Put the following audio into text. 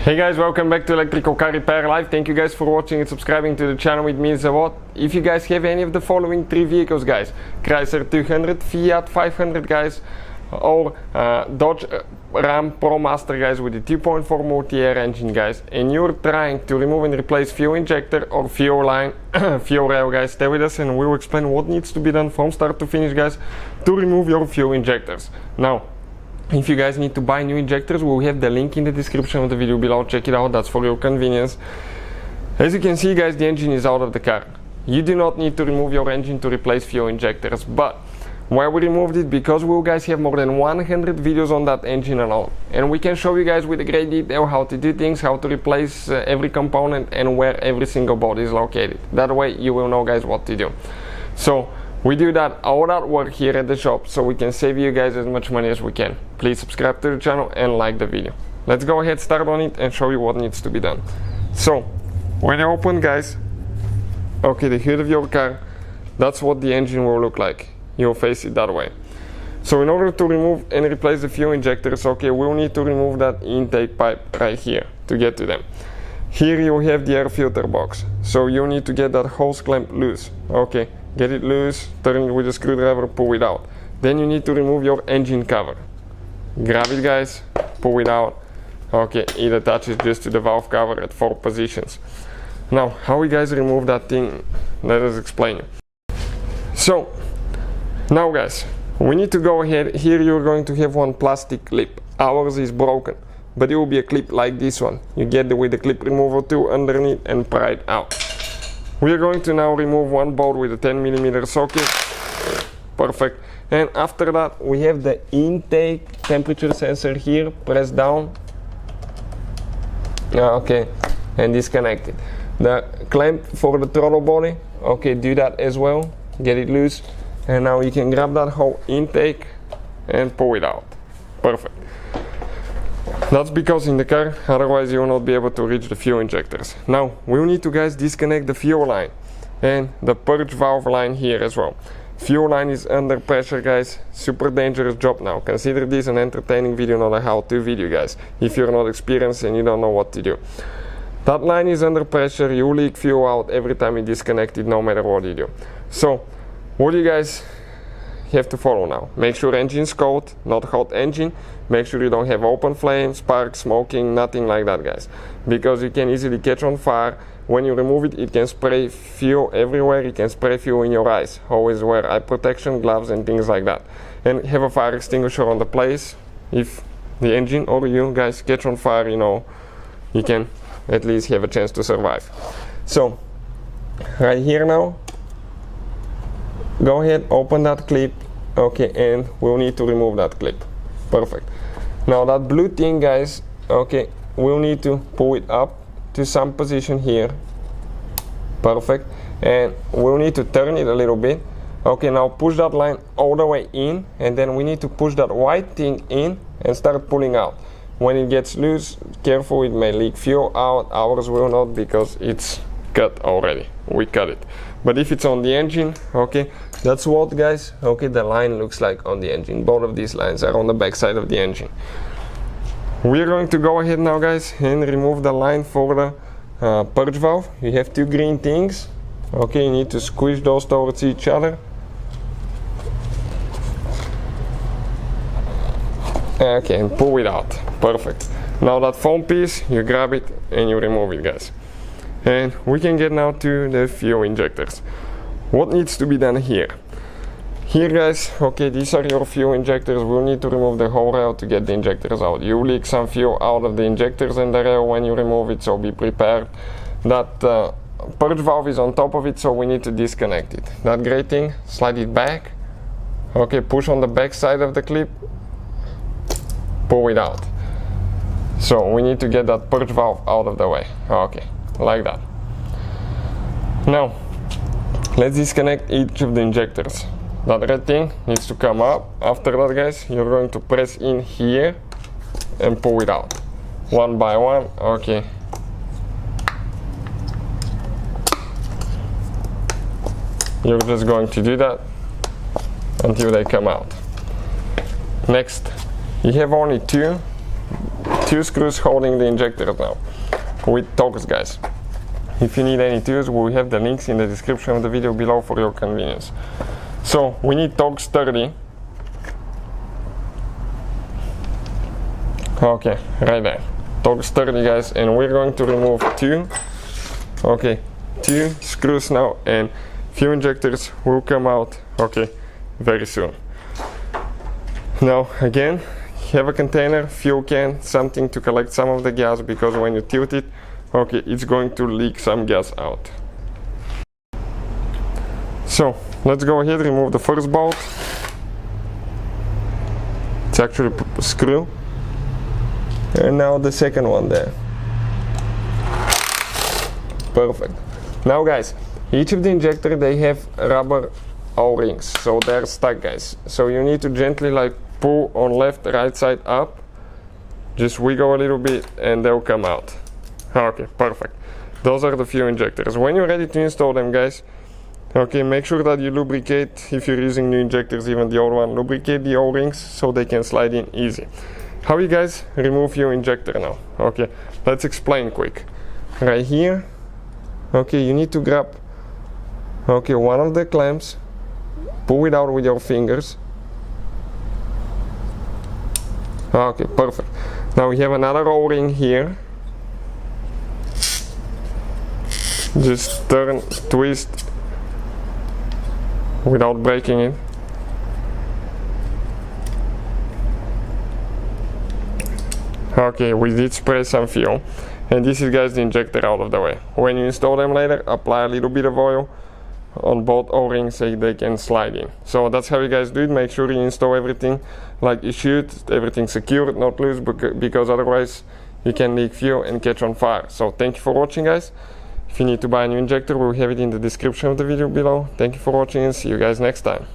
Hey guys, welcome back to Electrical Car Repair Live. Thank you guys for watching and subscribing to the channel. It means a lot. If you guys have any of the following three vehicles, guys, Chrysler 200, Fiat 500, guys, or Dodge Ram Promaster, guys, with the 2.4 Multiair engine, guys, and you're trying to remove and replace fuel injector or fuel line, fuel rail, guys, stay with us and we'll explain what needs to be done from start to finish, guys, to remove your fuel injectors. Now, if you guys need to buy new injectors, we'll have the link in the description of the video below. Check it out, that's for your convenience. As you can see, guys, the engine is out of the car. You do not need to remove your engine to replace fuel injectors, but why we removed it? Because we guys have more than 100 videos on that engine alone, and we can show you guys with a great detail how to do things, how to replace every component and where every single body is located. That way you will know, guys, what to do. So we do that all that work here at the shop so we can save you guys as much money as we can. Please subscribe to the channel and like the video. Let's go ahead, start on it and show you what needs to be done. So when you open, guys, okay, the hood of your car, that's what the engine will look like. You'll face it that way. So in order to remove and replace the fuel injectors, okay, we'll need to remove that intake pipe right here to get to them. Here you have the air filter box, so you need to get that hose clamp loose. Okay, get it loose, turn it with a screwdriver, pull it out. Then you need to remove your engine cover. Grab it, guys, pull it out. Okay, it attaches just to the valve cover at 4 positions. Now, how we guys remove that thing, let us explain you. So now, guys, we need to go ahead. Here you're going to have one plastic clip. Ours is broken, but it will be a clip like this one. You get it with the clip remover tool underneath and pry it out. We are going to now remove one bolt with a 10mm socket. Perfect. And after that, we have the intake temperature sensor here. Press down. Okay, and disconnect it. The clamp for the throttle body, okay, do that as well. Get it loose. And now you can grab that whole intake and pull it out. Perfect. That's because in the car, otherwise you will not be able to reach the fuel injectors. Now, we'll need to, guys, disconnect the fuel line and the purge valve line here as well. Fuel line is under pressure, guys. Super dangerous job now. Consider this an entertaining video, not a how-to video, guys, if you're not experienced and you don't know what to do. That line is under pressure. You leak fuel out every time you disconnect it, no matter what you do. So what do you guys have to follow now? Make sure engine's cold, not hot engine. Make sure you don't have open flame, spark, smoking, nothing like that, guys, because you can easily catch on fire. When you remove it, it can spray fuel everywhere. It can spray fuel in your eyes. Always wear eye protection, gloves and things like that, and have a fire extinguisher on the place. If the engine or you guys catch on fire, you know, you can at least have a chance to survive. So right here now, go ahead, open that clip, okay, and we'll need to remove that clip. Perfect. Now that blue thing, guys, okay, we'll need to pull it up to some position here. Perfect. And we'll need to turn it a little bit. Okay, now push that line all the way in, and then we need to push that white thing in and start pulling out. When it gets loose, careful, it may leak fuel out. Ours will not because it's cut already. We cut it. But if it's on the engine, okay, that's what, guys, okay, the line looks like on the engine. Both of these lines are on the back side of the engine. We're going to go ahead now, guys, and remove the line for the purge valve. You have 2 green things. Okay, you need to squish those towards each other. Okay, and pull it out. Perfect. Now that foam piece, you grab it and you remove it, guys. And we can get now to the fuel injectors. What needs to be done here? Here, guys, okay, these are your fuel injectors. We'll need to remove the whole rail to get the injectors out. You leak some fuel out of the injectors and the rail when you remove it, so be prepared. That purge valve is on top of it, so we need to disconnect it. That gray thing, slide it back. Okay, push on the back side of the clip, pull it out. So we need to get that purge valve out of the way. Okay, like that. Now, let's disconnect each of the injectors. That red thing needs to come up. After that, guys, you're going to press in here and pull it out. One by one, okay. You're just going to do that until they come out. Next, you have only two 2 screws holding the injector now with Torx, guys. If you need any tools, we have the links in the description of the video below for your convenience. So we need Torx 30. Okay, right there. Torx 30, guys, and we're going to remove 2 screws now, and few injectors will come out, very soon. Now again, have a container, fuel can, something to collect some of the gas, because when you tilt it, it's going to leak some gas out. So let's go ahead, remove the first bolt. It's actually a screw. And now the second one there. Perfect. Now guys, each of the injector, they have rubber O-rings, so they're stuck, guys. So you need to gently like pull on left, right side up. Just wiggle a little bit and they'll come out. Okay, perfect. Those are the few injectors. When you're ready to install them, guys, make sure that you lubricate, if you're using new injectors, even the old one, lubricate the O-rings so they can slide in easy. How you guys remove your injector now? Let's explain quick. Right here, you need to grab one of the clamps, pull it out with your fingers. Okay, perfect. Now we have another O-ring here. Just turn, twist without breaking it. Okay, we did spray some fuel, and this is, guys, the injector out of the way. When you install them later, apply a little bit of oil on both O-rings so they can slide in. So that's how you guys do it. Make sure you install everything like you should, everything secured, not loose, because otherwise you can leak fuel and catch on fire. So thank you for watching, guys. If you need to buy a new injector, we'll have it in the description of the video below. Thank you for watching and see you guys next time.